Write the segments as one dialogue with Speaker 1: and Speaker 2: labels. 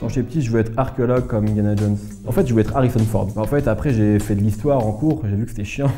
Speaker 1: Quand j'étais petit, je voulais être archéologue comme Indiana Jones. En fait, je voulais être Harrison Ford. En fait, après, j'ai fait de l'histoire en cours, j'ai vu que c'était chiant.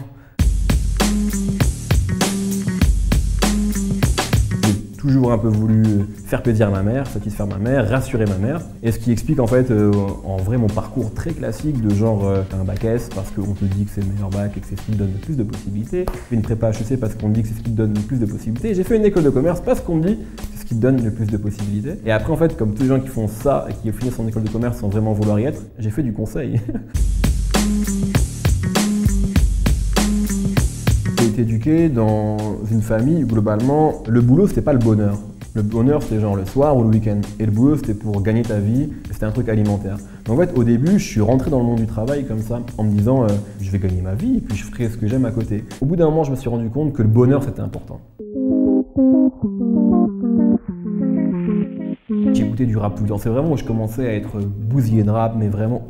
Speaker 1: J'ai toujours un peu voulu faire plaisir à ma mère, satisfaire ma mère, rassurer ma mère. Et ce qui explique en fait, en vrai, mon parcours très classique de genre un bac S parce qu'on te dit que c'est le meilleur bac et que c'est ce qui te donne le plus de possibilités. J'ai fait une prépa HEC parce qu'on me dit que c'est ce qui te donne le plus de possibilités. J'ai fait une école de commerce parce qu'on me dit que c'est ce qui te donne le plus de possibilités. Et après, en fait, comme tous les gens qui font ça et qui finissent en école de commerce sans vraiment vouloir y être, j'ai fait du conseil. J'ai été éduqué dans une famille où globalement, le boulot c'était pas le bonheur. Le bonheur c'était genre le soir ou le week-end. Et le boulot c'était pour gagner ta vie, c'était un truc alimentaire. Donc en fait au début je suis rentré dans le monde du travail comme ça en me disant je vais gagner ma vie et puis je ferai ce que j'aime à côté. Au bout d'un moment je me suis rendu compte que le bonheur c'était important. J'ai écouté du rap tout le temps. C'est vraiment où je commençais à être bousillé de rap mais vraiment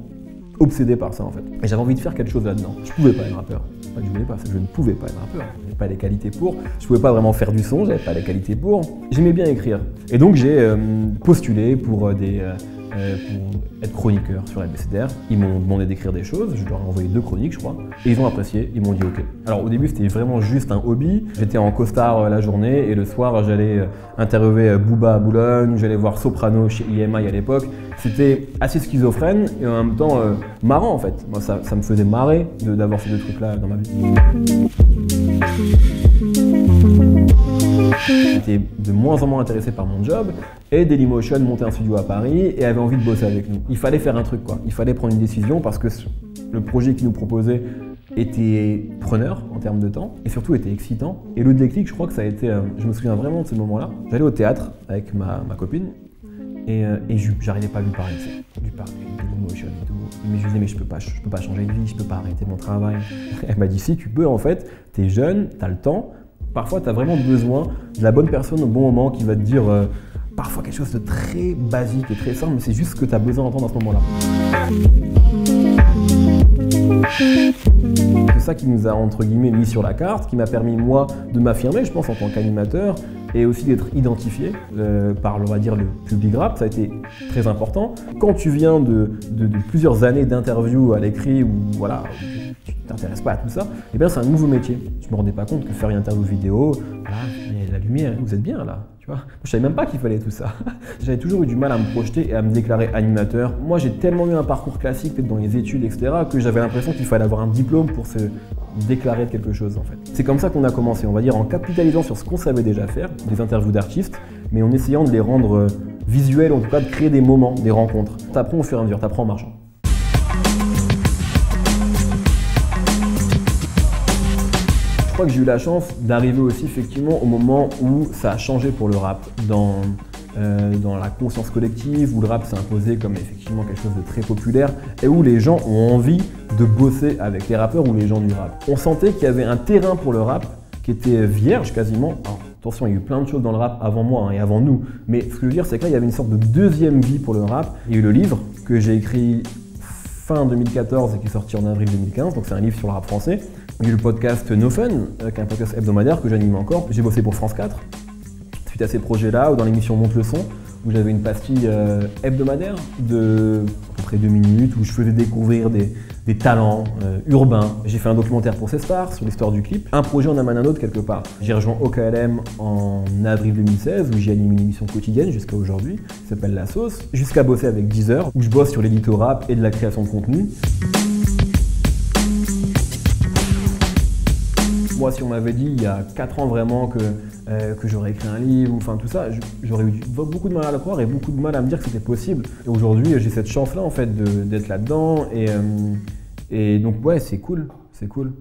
Speaker 1: obsédé par ça en fait. Et j'avais envie de faire quelque chose là-dedans. Je pouvais pas être rappeur. Pas que je voulais pas, c'est que je ne pouvais pas être rappeur. J'avais pas les qualités pour. Je pouvais pas vraiment faire du son, j'avais pas les qualités pour. J'aimais bien écrire. Et donc j'ai postulé pour être chroniqueur sur LBCDR. Ils m'ont demandé d'écrire des choses, je leur ai envoyé 2 chroniques je crois. Et ils ont apprécié, ils m'ont dit ok. Alors au début c'était vraiment juste un hobby. J'étais en costard la journée et le soir j'allais interviewer Booba à Boulogne, j'allais voir Soprano chez EMI à l'époque. C'était assez schizophrène et en même temps marrant en fait. Moi ça me faisait marrer d'avoir ces 2 trucs là dans ma vie. J'étais de moins en moins intéressé par mon job et Dailymotion montait un studio à Paris et avait envie de bosser avec nous. Il fallait faire un truc quoi, il fallait prendre une décision parce que le projet qu'ils nous proposaient était preneur en termes de temps et surtout était excitant. Et le déclic, je crois que ça a été, je me souviens vraiment de ce moment-là. J'allais au théâtre avec ma copine et j'arrivais pas à lui parler, lui parler de Dailymotion et tout. Mais je lui disais mais je peux pas changer de vie, je peux pas arrêter mon travail. Elle m'a dit si tu peux en fait, t'es jeune, t'as le temps. Parfois, tu as vraiment besoin de la bonne personne au bon moment qui va te dire parfois quelque chose de très basique et très simple, mais c'est juste ce que tu as besoin d'entendre à ce moment-là. C'est ça qui nous a, entre guillemets, mis sur la carte, qui m'a permis, moi, de m'affirmer, je pense, en tant qu'animateur, et aussi d'être identifié par, on va dire, le public rap. Ça a été très important. Quand tu viens de plusieurs années d'interviews à l'écrit, où voilà, tu t'intéresses pas à tout ça, eh bien c'est un nouveau métier. Je me rendais pas compte que faire une interview vidéo, voilà, il y a la lumière, vous êtes bien là, tu vois. Je savais même pas qu'il fallait tout ça. J'avais toujours eu du mal à me projeter et à me déclarer animateur. Moi j'ai tellement eu un parcours classique, peut-être dans les études, etc., que j'avais l'impression qu'il fallait avoir un diplôme pour se déclarer de quelque chose en fait. C'est comme ça qu'on a commencé, on va dire, en capitalisant sur ce qu'on savait déjà faire, des interviews d'artistes, mais en essayant de les rendre visuels, en tout cas de créer des moments, des rencontres. T'apprends au fur et à mesure, t'apprends en marchant. Je crois que j'ai eu la chance d'arriver aussi effectivement au moment où ça a changé pour le rap, dans la conscience collective, où le rap s'est imposé comme effectivement quelque chose de très populaire et où les gens ont envie de bosser avec les rappeurs ou les gens du rap. On sentait qu'il y avait un terrain pour le rap qui était vierge quasiment. Alors, attention, il y a eu plein de choses dans le rap avant moi et avant nous, mais ce que je veux dire c'est que là il y avait une sorte de deuxième vie pour le rap. Il y a eu le livre que j'ai écrit fin 2014 et qui est sorti en avril 2015, donc c'est un livre sur le rap français. Il y a eu le podcast No Fun, qui est un podcast hebdomadaire que j'anime encore. J'ai bossé pour France 4, suite à ces projets-là, ou dans l'émission Monte le son, où j'avais une pastille hebdomadaire de à peu près 2 minutes, où je faisais découvrir des talents urbains. J'ai fait un documentaire pour Cespar sur l'histoire du clip. Un projet en amène un autre quelque part. J'ai rejoint OKLM en avril 2016, où j'ai animé une émission quotidienne jusqu'à aujourd'hui, qui s'appelle La Sauce, jusqu'à bosser avec Deezer, où je bosse sur l'édito rap et de la création de contenu. Moi, si on m'avait dit il y a 4 ans vraiment que j'aurais écrit un livre, enfin tout ça, j'aurais eu beaucoup de mal à le croire et beaucoup de mal à me dire que c'était possible. Et aujourd'hui, j'ai cette chance-là en fait d'être là-dedans et donc ouais, c'est cool, c'est cool.